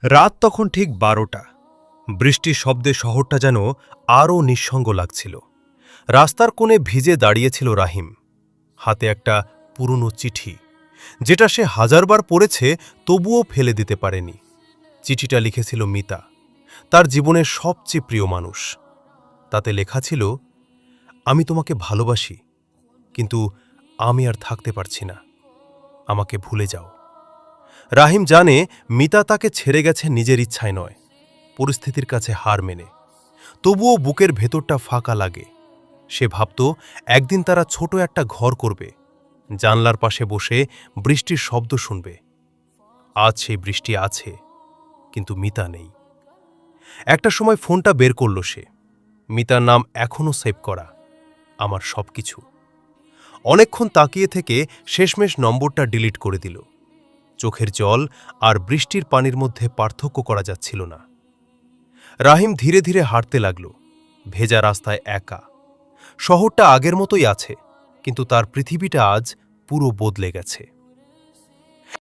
রাত তখন ঠিক 12টা। বৃষ্টির শব্দে শহরটা যেন আরও নিঃসঙ্গ লাগছিল। রাস্তার কোণে ভিজে দাঁড়িয়েছিল রাহিম, হাতে একটা পুরনো চিঠি, যেটা সে হাজারবার পড়েছে তবুও ফেলে দিতে পারেনি। চিঠিটা লিখেছিল মিতা, তার জীবনের সবচেয়ে প্রিয় মানুষ। তাতে লেখা ছিল, আমি তোমাকে ভালোবাসি, কিন্তু আমি আর থাকতে পারছি না, আমাকে ভুলে যাও। রাহিম জানে মিতা তাকে ছেড়ে গেছে নিজের ইচ্ছায় নয়, পরিস্থিতির কাছে হার মেনে। তবুও বুকের ভেতরটা ফাঁকা লাগে। সে ভাবত একদিন তারা ছোট একটা ঘর করবে, জানলার পাশে বসে বৃষ্টির শব্দ শুনবে। আজ সেই বৃষ্টি আছে, কিন্তু মিতা নেই। একটা সময় ফোনটা বের করল সে। মিতার নাম এখনও সেভ করা, আমার সবকিছু। অনেকক্ষণ তাকিয়ে থেকে শেষমেশ নম্বরটা ডিলিট করে দিল। চোখের জল আর বৃষ্টির পানির মধ্যে পার্থক্য করা যাচ্ছিল না। রাহিম ধীরে ধীরে হাঁটতে লাগল, ভেজা রাস্তায় একা। শহরটা আগের মতোই আছে, কিন্তু তার পৃথিবীটা আজ পুরো বদলে গেছে।